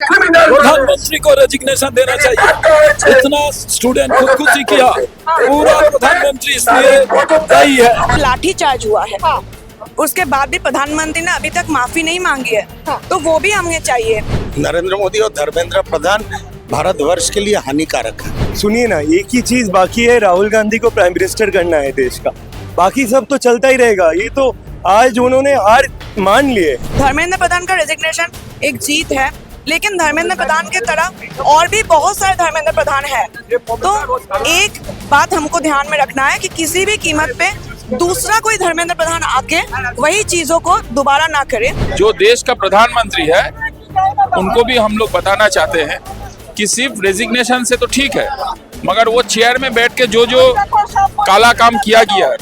प्रधानमंत्री को रेजिग्नेशन देना चाहिए। इतना स्टूडेंट खुदकुशी किया, पूरा प्रधानमंत्री इसलिए दायी है। लाठी चार्ज हुआ है, उसके बाद भी प्रधानमंत्री ने अभी तक माफी नहीं मांगी है, तो वो भी हमें चाहिए। नरेंद्र मोदी और धर्मेंद्र प्रधान भारतवर्ष के लिए हानिकारक है। सुनिए ना, एक ही चीज बाकी है, राहुल गांधी को प्राइम मिनिस्टर करना है देश का, बाकी सब तो चलता ही रहेगा। ये तो आज उन्होंने हार मान लिए। धर्मेंद्र प्रधान का रेजिग्नेशन एक जीत है, लेकिन धर्मेंद्र प्रधान के तरह और भी बहुत सारे धर्मेंद्र प्रधान है। तो एक बात हमको ध्यान में रखना है कि किसी भी कीमत पे दूसरा कोई धर्मेंद्र प्रधान आके वही चीजों को दोबारा ना करे। जो देश का प्रधानमंत्री है उनको भी हम लोग बताना चाहते हैं कि सिर्फ रेजिग्नेशन से तो ठीक है, मगर वो चेयर में बैठ के जो काला काम किया गया है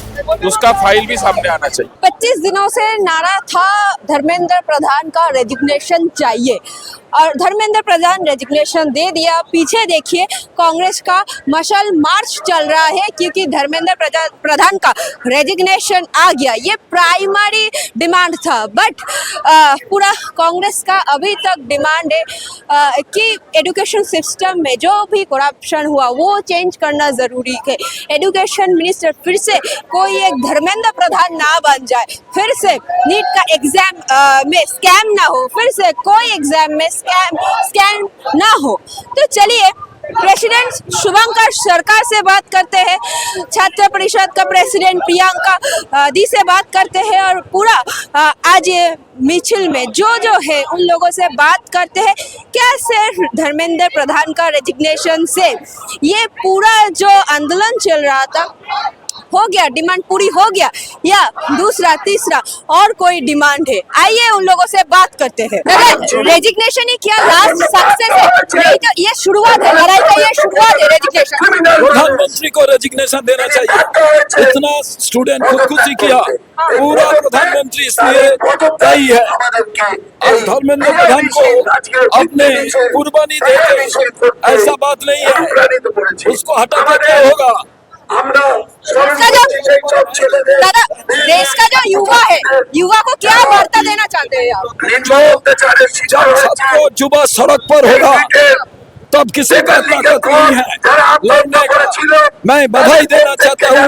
उसका फाइल भी सामने आना चाहिए। 25 दिनों से नारा था धर्मेंद्र प्रधान का रेजिग्नेशन चाहिए, और धर्मेंद्र प्रधान रेजिग्नेशन दे दिया। पीछे देखिए कांग्रेस का मशाल मार्च चल रहा है, क्योंकि धर्मेंद्र प्रधान का रेजिग्नेशन आ गया। ये प्राइमरी डिमांड था, बट पूरा कांग्रेस का अभी तक डिमांड है कि एजुकेशन सिस्टम में जो भी करप्शन हुआ वो चेंज करना जरूरी है। एजुकेशन मिनिस्टर फिर से कोई एक धर्मेंद्र प्रधान ना बन जाए, फिर से नीट का एग्जाम में स्कैम ना हो, फिर से कोई एग्जाम में स्कैम ना हो। तो चलिए प्रेसिडेंट शुभंकर सरकार से बात करते हैं, छात्र परिषद का प्रेसिडेंट प्रियंका दी से बात करते हैं, और पूरा आज मिছিল में जो है उन लोगों से बात करते हैं। क्या सिर्फ धर्मेंद्र प्रधान का रेजिग्नेशन से ये पूरा जो आंदोलन चल रहा था हो गया, डिमांड पूरी हो गया, या दूसरा तीसरा और कोई डिमांड है? आइए उन लोगों से बात करते हैं। रेजिग्नेशन ही क्या लास्ट सक्सेस है? तो ये शुरुआत है लड़ाई का, ये शुरुआत है रेजिग्नेशन। प्रधानमंत्री को रेजिग्नेशन देना चाहिए। इतना स्टूडेंट खुदकुशी किया, पूरा प्रधानमंत्री इसलिए दायी है। और धर्मेंद्र प्रधान को अपने कुर्बानी देके ऐसा बात नहीं है, उसको हटा के क्या होगा। दादा, देश का जो युवा है, युवा को क्या वार्ता देना चाहते हैं आप? जब सबको जुबा सड़क पर होगा तब किसी का ताकत नहीं है लड़ने का। मैं बधाई देना चाहता हूँ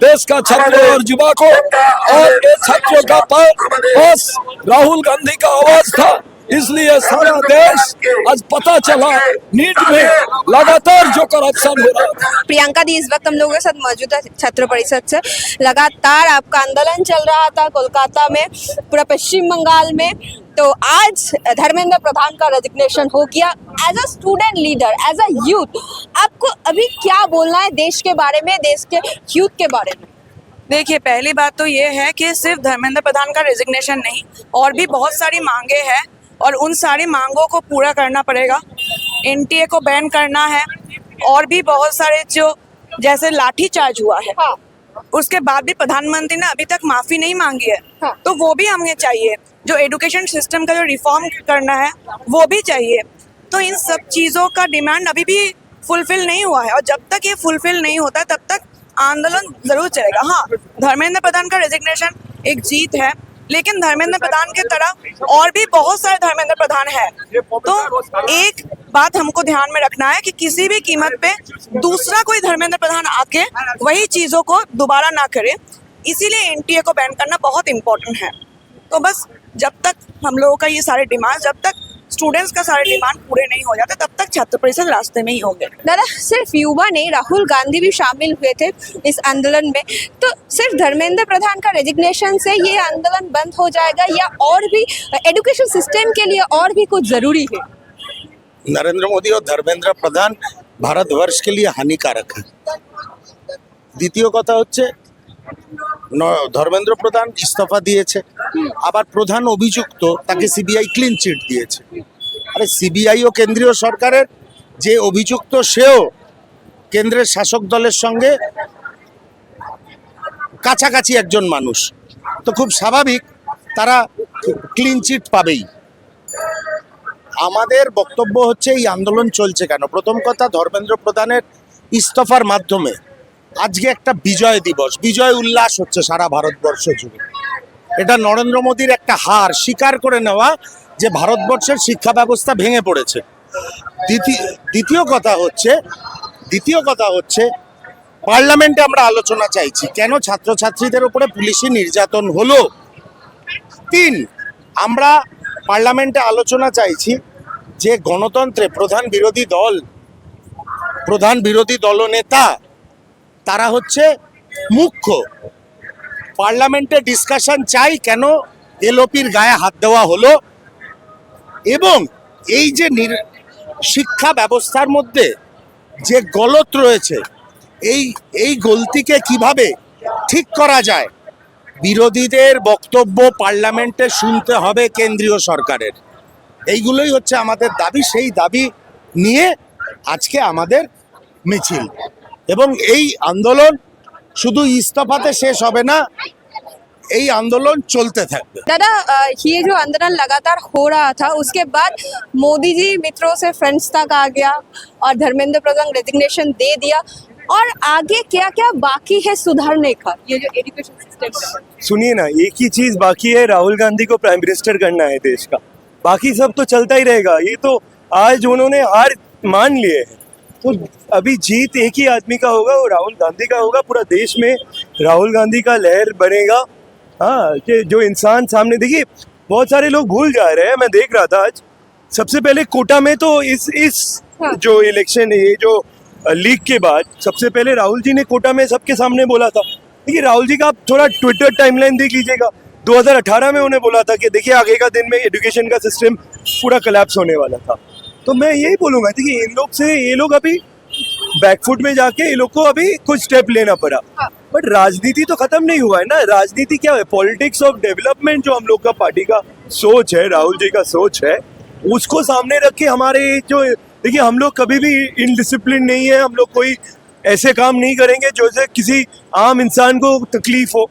देश का छात्र और युवा को, और ये छात्रों का पास राहुल गांधी का आवाज था, इसलिए सारा देश आज पता चला नीट में लगातार जो करप्शन हो रहा है। प्रियंका दी इस वक्त हम लोगों के साथ मौजूद है छात्र परिषद से। लगातार आपका आंदोलन चल रहा था कोलकाता में, पूरा पश्चिम बंगाल में, तो आज धर्मेंद्र प्रधान का रेजिग्नेशन हो गया। As a student leader, as a youth, आपको अभी क्या बोलना है देश के बारे में, देश के यूथ के बारे में? देखिए, पहली बात तो ये है कि सिर्फ धर्मेंद्र प्रधान का रेजिग्नेशन नहीं, और भी बहुत सारी मांगे हैं, और उन सारी मांगों को पूरा करना पड़ेगा। एनटीए को बैन करना है, और भी बहुत सारे जो जैसे लाठी चार्ज हुआ है, उसके बाद भी प्रधानमंत्री ने अभी तक माफी नहीं मांगी है, तो वो भी हमें चाहिए। जो एजुकेशन सिस्टम का जो रिफॉर्म करना है वो भी चाहिए। तो इन सब चीज़ों का डिमांड अभी भी फुलफिल नहीं हुआ है, और जब तक ये फुलफिल नहीं होता तब तक आंदोलन जरूर चलेगा। हाँ, धर्मेंद्र प्रधान का रेजिग्नेशन एक जीत है, लेकिन धर्मेंद्र प्रधान के तरह और भी बहुत सारे धर्मेंद्र प्रधान है। तो एक बात हमको ध्यान में रखना है कि किसी भी कीमत पे दूसरा कोई धर्मेंद्र प्रधान आके वही चीजों को दोबारा ना करे, इसीलिए एनटीए को बैन करना बहुत इम्पोर्टेंट है। तो बस जब तक हम लोगों का ये सारे डिमांड, जब तक स्टूडेंट्स का सारे डिमांड पूरे नहीं हो जाते, तब तक छात्र परिषद रास्ते में ही होंगे। दादा, सिर्फ युवा नहीं, राहुल गांधी भी शामिल हुए थे इस आंदोलन में, तो सिर्फ धर्मेंद्र प्रधान का रेजिग्नेशन से ये आंदोलन बंद हो जाएगा, या और भी एजुकेशन सिस्टम के लिए और भी कुछ जरूरी है? नरेंद्र मोदी और धर्मेंद्र प्रधान भारतवर्ष के लिए हानिकारक है। দ্বিতীয় কথা হচ্ছে ধর্মেন্দ্র প্রধান ইস্তফা দিয়েছে, আবার প্রধান অভিযুক্ত তাকে সিবিআই ক্লিন চিট দিয়েছে। আরে সিবিআই ও কেন্দ্রীয় সরকারের যে অভিযুক্ত সেও কেন্দ্রের শাসক দলের সঙ্গে কাছাকাছি একজন মানুষ, তো খুব স্বাভাবিক তারা ক্লিন চিট পাবেই। আমাদের বক্তব্য হচ্ছে এই আন্দোলন চলছে কেন? প্রথম কথা, ধর্মেন্দ্র প্রধানের ইস্তফার মাধ্যমে আজকে একটা বিজয় দিবস, বিজয় উল্লাস হচ্ছে সারা ভারতবর্ষ জুড়ে। এটা নরেন্দ্র মোদীর একটা হার স্বীকার করে নেওয়া যে ভারতবর্ষের শিক্ষা ব্যবস্থা ভেঙে পড়েছে। দ্বিতীয় কথা হচ্ছে পার্লামেন্টে আমরা আলোচনা চাইছি কেন ছাত্রছাত্রীদের উপরে পুলিশি নির্যাতন হলো। 3, আমরা পার্লামেন্টে আলোচনা চাইছি যে গণতন্ত্রে প্রধান বিরোধী দলনেতা তারা হচ্ছে মুখ্য। পার্লামেন্টে ডিসকাশন চাই কেন এলওপির গায়ে হাত দেওয়া হলো, এবং এই যে শিক্ষা ব্যবস্থার মধ্যে যে গলত রয়েছে এই গলতিকে কিভাবে ঠিক করা যায়। বিরোধীদের বক্তব্য পার্লামেন্টে শুনতে হবে কেন্দ্রীয় সরকারের। এইগুলোই হচ্ছে আমাদের দাবি। সেই দাবি নিয়ে আজকে আমাদের মিছিল, এবং এই আন্দোলন শুধু ইস্তফাতে শেষ হবে না, এই আন্দোলন চলতে থাকবে। दादा ये जो आंदोलन लगातार हो रहा था उसके बाद मोदी जी मित्रों से फ्रेंड्स तक आ गया और धर्मेंद्र प्रधान रेजिग्नेशन दे दिया, और आगे क्या क्या बाकी है सुधारने का ये जो एजुकेशन सिस्टम है। सुनिए ना, एक ही चीज बाकी है, राहुल गांधी को प्राइम मिनिस्टर करना है देश का। बाकी सब तो चलता ही रहेगा। ये तो आज उन्होंने हार मान लिए है, तो अभी जीत एक ही आदमी का होगा, वो राहुल गांधी का होगा। पूरा देश में राहुल गांधी का लहर बनेगा। हाँ, कि जो इंसान सामने, देखिए बहुत सारे लोग भूल जा रहे हैं। मैं देख रहा था आज सबसे पहले कोटा में तो इस जो इलेक्शन है, ये जो लीक के बाद सबसे पहले राहुल जी ने कोटा में सबके सामने बोला था। देखिए राहुल जी का आप थोड़ा ट्विटर टाइमलाइन देख लीजिएगा। 2018 में उन्हें बोला था कि देखिए आगे का दिन में एजुकेशन का सिस्टम पूरा कोलैप्स होने वाला था। तो मैं यही बोलूंगा, देखिए ये लोग अभी बैकफुट में जाके ये लोग को अभी कुछ स्टेप लेना पड़ा। बट राजनीति तो खत्म नहीं हुआ है ना। राजनीति क्या है? पॉलिटिक्स ऑफ डेवलपमेंट जो हम लोग का पार्टी का सोच है, राहुल जी का सोच है, उसको सामने रख के हमारे जो, देखिए हम लोग कभी भी इनडिसिप्लिन नहीं है। हम लोग कोई ऐसे काम नहीं करेंगे जो से किसी आम इंसान को तकलीफ हो,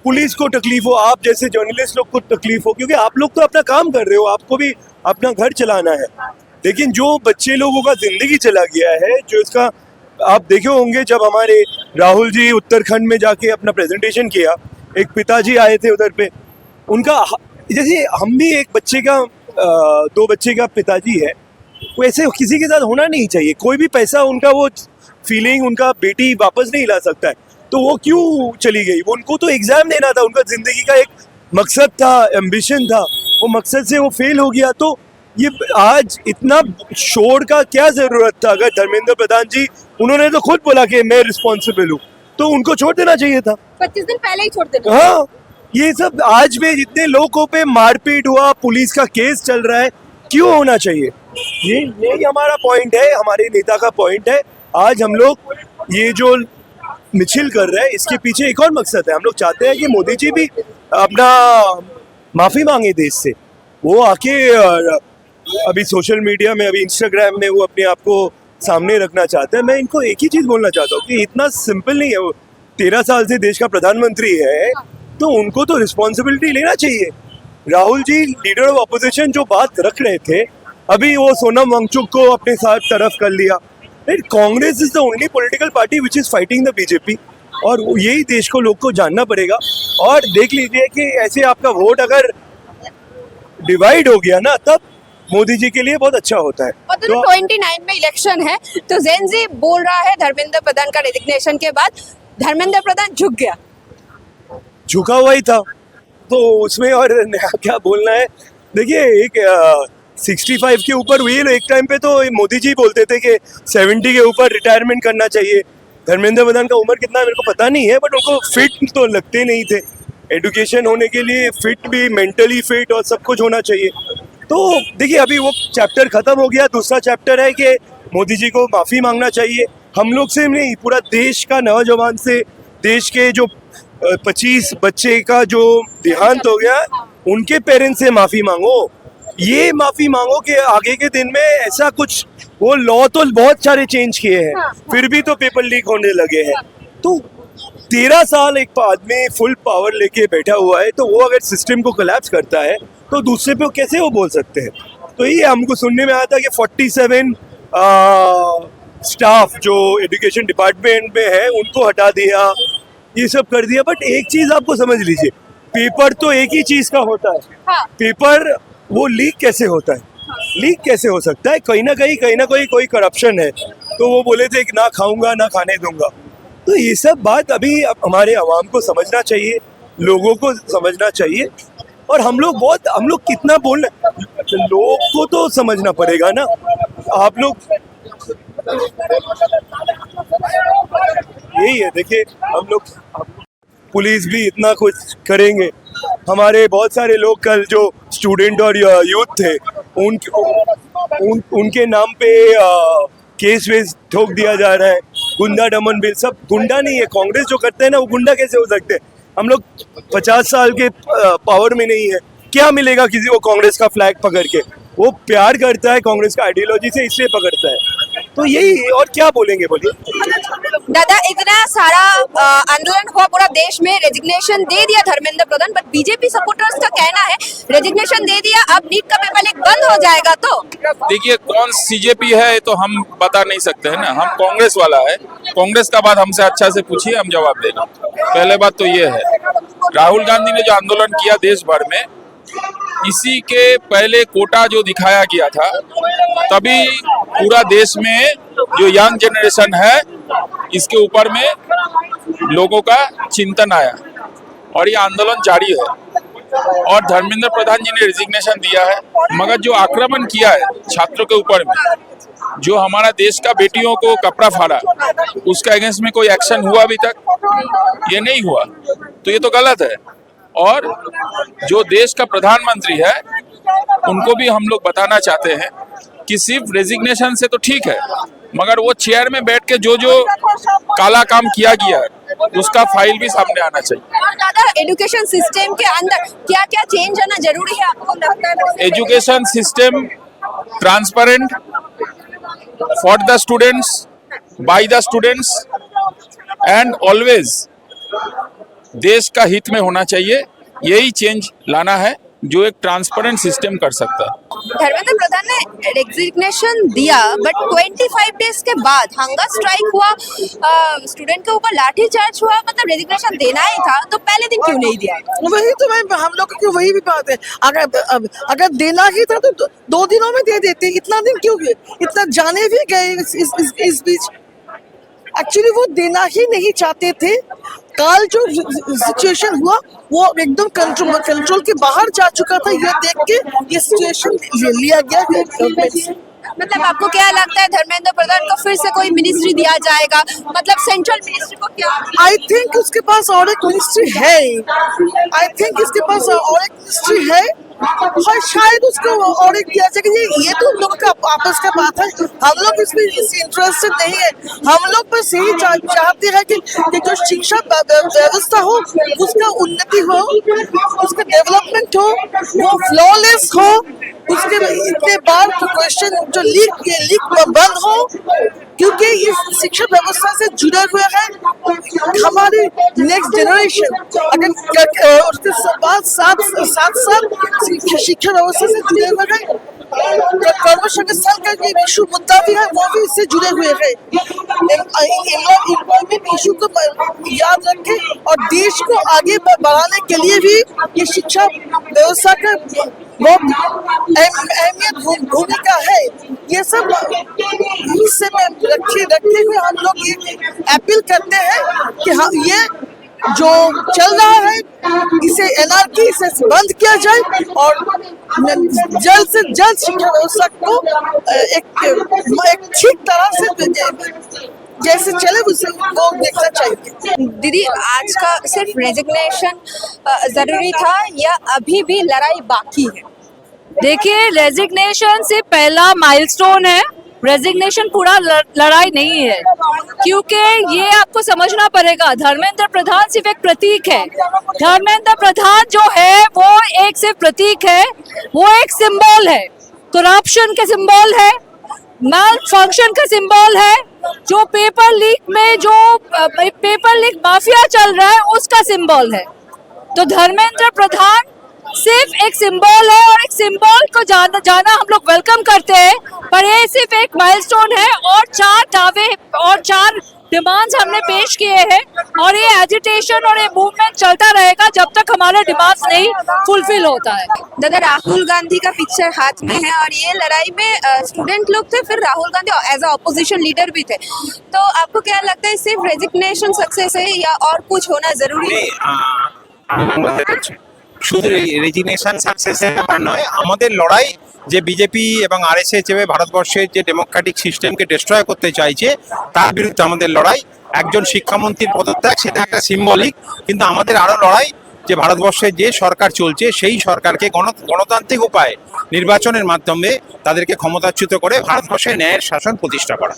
पुलिस को तकलीफ हो, आप जैसे जर्नलिस्ट लोग को तकलीफ हो, क्योंकि आप लोग तो अपना काम कर रहे हो, आपको भी अपना घर चलाना है। लेकिन जो बच्चे लोगों का जिंदगी चला गया है, जो इसका आप देखे होंगे, जब हमारे राहुल जी उत्तराखंड में जाके अपना प्रेजेंटेशन किया, एक पिताजी आए थे उधर पे, उनका जैसे हम भी एक बच्चे का 2 बच्चे का पिताजी है, वैसे किसी के साथ होना नहीं चाहिए। कोई भी पैसा उनका वो फीलिंग उनका बेटी वापस नहीं ला सकता है, तो वो क्यों चली गई? उनको तो एग्जाम देना था, उनका जिंदगी का एक मकसद था, एम्बिशन था, वो मकसद से वो फेल हो गया। तो ये आज इतना शोर का क्या जरूरत था? अगर धर्मेंद्र प्रधान जी, उन्होंने तो खुद बोला कि मैं रिस्पॉन्सिबल हूँ, तो उनको छोड़ देना चाहिए था। 25 दिन पहले ही छोड़ देना। हाँ, ये सब आज में जितने लोगों पे मारपीट हुआ, पुलिस का केस चल रहा है, क्यों होना चाहिए? यही हमारा पॉइंट है, हमारे नेता का पॉइंट है। आज हम लोग ये जो मिছিল कर रहे हैं, इसके पीछे एक और मकसद है। हम लोग चाहते हैं कि मोदी जी भी अपना माफी मांगे देश से। वो आके अभी सोशल मीडिया में, अभी इंस्टाग्राम में वो अपने आप को सामने रखना चाहते हैं। मैं इनको एक ही चीज बोलना चाहता हूँ कि इतना सिंपल नहीं है। वो 13 साल से देश का प्रधानमंत्री है, तो उनको तो रिस्पॉन्सिबिलिटी लेना चाहिए। Rahul ji leader of opposition जो बात रख रहे थे, अभी वो सोनम वांगचुक को अपने साथ तरफ कर लिया। Congress is the only political party which is fighting the BJP, और यही देश को लोग को जानना पड़ेगा। और देख लीजिए कि ऐसे आपका वोट अगर डिवाइड हो गया ना, तब मोदी जी के लिए बहुत अच्छा होता है। और तो 29 में इलेक्शन है, तो जेनजी बोल रहा है धर्मेंद्र प्रधान का रेजिग्नेशन के बाद धर्मेंद्र प्रधान झुक गया। झुका हुआ ही था, तो उसमें और नया क्या बोलना है? देखिए एक 65 के ऊपर हुई, एक टाइम पे तो मोदी जी बोलते थे कि 70 के ऊपर रिटायरमेंट करना चाहिए। धर्मेंद्र प्रधान का उम्र कितना है मेरे को पता नहीं है, बट उनको फिट तो लगते नहीं थे। एजुकेशन होने के लिए फिट भी, मेंटली फिट और सब कुछ होना चाहिए। तो देखिए अभी वो चैप्टर खत्म हो गया। दूसरा चैप्टर है कि मोदी जी को माफ़ी मांगना चाहिए। हम लोग से नहीं, पूरा देश का नौजवान से, देश के जो 25 बच्चे का जो देहांत हो गया, उनके पेरेंट्स से माफ़ी मांगो। ये माफ़ी मांगो कि आगे के दिन में ऐसा कुछ, वो लॉ तो बहुत सारे चेंज किए हैं, फिर भी तो पेपर लीक होने लगे हैं। तो 13 साल एक आदमी फुल पावर लेके बैठा हुआ है, तो वो अगर सिस्टम को कोलैप्स करता है, तो दूसरे पे कैसे वो बोल सकते हैं? तो ये हमको सुनने में आया था कि 47 स्टाफ जो एजुकेशन डिपार्टमेंट में है उनको हटा दिया, ये सब कर दिया। बट एक चीज आपको समझ लीजिए, पेपर तो एक ही चीज का होता है। हाँ। पेपर वो लीक कैसे होता है? लीक कैसे हो सकता है? कहीं ना कोई करप्शन है, तो वो बोले थे कि ना खाऊंगा ना खाने दूंगा। तो ये सब बात अभी हमारे आवाम को समझना चाहिए, लोगों को समझना चाहिए। और हम लोग कितना बोल रहे, लोग को तो समझना पड़ेगा ना। आप लोग यही है, देखिए हम लोग पुलिस भी इतना कुछ करेंगे, हमारे बहुत सारे लोग कल जो स्टूडेंट और यूथ थे उनके नाम पे केस वेस ठोक दिया जा रहा है। गुंडा दमन बिल, सब गुंडा नहीं है। कांग्रेस जो करते हैं ना, वो गुंडा कैसे हो सकते हैं? हम लोग 50 साल के पावर में नहीं है, क्या मिलेगा किसी को कांग्रेस का फ्लैग पकड़ के? वो प्यार करता है कांग्रेस का आइडियोलॉजी से, इसलिए पकड़ता है। तो यही, और क्या बोलेंगे, बोलिए। दादा, इतना सारा आंदोलन हुआ पूरा देश में, रेजिग्नेशन दे दिया Dharmendra Pradhan, but BJP supporters का कहना है रेजिग्नेशन दे दिया, अब नीट का पेपर लीक बंद हो जाएगा। तो देखिए, कौन सीजेपी है तो हम बता नहीं सकते हैं ना, हम कांग्रेस वाला है। कांग्रेस का बात हमसे अच्छा से पूछिए, हम जवाब देंगे। पहले बात तो ये है, राहुल गांधी ने जो आंदोलन किया देश भर में, इसी के पहले कोटा जो दिखाया गया था, तभी पूरा देश में जो यंग जनरेशन है इसके ऊपर में लोगों का चिंतन आया और ये आंदोलन जारी है। और धर्मेंद्र प्रधान जी ने रिजिग्नेशन दिया है, मगर जो आक्रमण किया है छात्रों के ऊपर में, जो हमारा देश का बेटियों को कपड़ा फाड़ा, उसका अगेंस्ट में कोई एक्शन हुआ अभी तक? ये नहीं हुआ, तो ये तो गलत है। और जो देश का प्रधानमंत्री है उनको भी हम लोग बताना चाहते हैं कि सिर्फ रेजिग्नेशन से तो ठीक है, मगर वो चेयर में बैठ के जो काला काम किया गया उसका फाइल भी सामने आना चाहिए। और दादा, एजुकेशन सिस्टम के अंदर क्या क्या चेंज आना जरूरी है आपको लगता है? Education system transparent for the students, by the students and always देश का हित में होना चाहिए। यही चेंज लाना है जो एक ट्रांसपेरेंट सिस्टम कर सकता है। धर्मेंद्र प्रधान ने रेजिग्नेशन दिया, बट 25 डेज के बाद हंगर स्ट्राइक हुआ, स्टूडेंट के ऊपर लाठीचार्ज हुआ, मतलब रेजिग्नेशन देना ही था तो पहले दिन क्यों नहीं दिया? वही तो मैं, हम लोग की वही भी बात है, अगर देना ही था तो 2 दिनों में दे देते, इतना दिन क्यों गए? इतना जाने भी गए इस बीच। एक्चुअली वो देना ही नहीं चाहते थे। कल जो सिचुएशन हुआ वो एकदम कंट्रोल के बाहर जा चुका था, ये देख के ये सिचुएशन लिया गया गवर्नमेंट से। मतलब आपको क्या लगता है धर्मेंद्र प्रधान को फिर से कोई मिनिस्ट्री दिया जाएगा? मतलब सेंट्रल मिनिस्ट्री को क्या? आई थिंक उसके पास और एक मिनिस्ट्री है, आई थिंक इसके पास और एक मिनिस्ट्री है, और शायद उसको और एक दिया जाएगा। ये तो लोग का आपस का बात है, हम लोग इसमें इंटरेस्टेड नहीं है। हम लोग बस यही चाहते हैं कि जो शिक्षा व्यवस्था हो उसका उन्नति हो, उसका डेवलपमेंट हो, वो फ्लॉलेस हो। उसके बाद क्वेश्चन जो लीक बंद हो, क्योंकि इस शिक्षा व्यवस्था से जुड़े हुए हैं हमारी नेक्स्ट जनरेशन। अगर उसके बाद साथ शिक्षा व्यवस्था से जुड़े हुए हैं, कर्म संस्थान का जो इशू मुद्दा भी है वो भी इससे जुड़े हुए हैं। एम्प्लॉयमेंट इशू को याद रखें और देश को आगे बढ़ाने के लिए भी ये शिक्षा व्यवस्था का बहुत अहमियत भूमिका है। ये सब हिस्से में रखते हुए हम लोग ये अपील करते हैं कि हाँ, ये जो चल रहा है इसे एनआरकी से बंद किया जाए और जल्द से जल्द शिक्षा व्यवस्था को एक ठीक तरह से जैसे चले उसे वो देखना चाहिए। दीदी, आज का सिर्फ रेजिग्नेशन जरूरी था या अभी भी लड़ाई बाकी है? देखिए, रेजिग्नेशन से पहला माइलस्टोन है, रेजिग्नेशन पूरा लड़ाई नहीं है, क्योंकि ये आपको समझना पड़ेगा धर्मेंद्र प्रधान सिर्फ एक प्रतीक है। धर्मेंद्र प्रधान जो है वो एक सिर्फ प्रतीक है, वो एक सिंबल है, करप्शन के सिंबल है, माल फंक्शन का सिंबल है, जो पेपर लीक में जो पेपर लीक माफिया चल रहा है उसका सिंबल है। तो धर्मेंद्र प्रधान सिर्फ एक सिंबल है और एक सिंबल को जाना हम लोग वेलकम करते हैं, पर ये सिर्फ एक माइलस्टोन है और 4 दावे और 4 डिमांड्स हमने पेश किए हैं और ये एजिटेशन और ये मूवमेंट चलता रहेगा जब तक हमारे डिमांड्स नहीं फुलफिल होता है। दादा राहुल गांधी का पिक्चर हाथ में है और ये लड़ाई में स्टूडेंट लोग थे, फिर Rahul Gandhi as a opposition leader भी थे, तो आपको क्या लगता है सिर्फ रेजिग्नेशन सक्सेस है या और कुछ होना जरूरी है? শুধু রেজিগনেশন সাকসেসের ব্যাপার নয়, আমাদের লড়াই যে বিজেপি এবং আরএসএস চেয়ে ভারতবর্ষের যে ডেমোক্রেটিক সিস্টেমকে ডিস্ট্রয় করতে চাইছে তার বিরুদ্ধে আমাদের লড়াই। একজন শিক্ষামন্ত্রীর পদত্যাগ সেটা একটা সিম্বলিক, কিন্তু আমাদের আরো লড়াই যে ভারতবর্ষের যে সরকার চলছে সেই সরকারকে গণতান্ত্রিক উপায়ে নির্বাচনের মাধ্যমে তাদেরকে ক্ষমতাচ্যুত করে ভারতবর্ষে ন্যায়ের শাসন প্রতিষ্ঠা করা।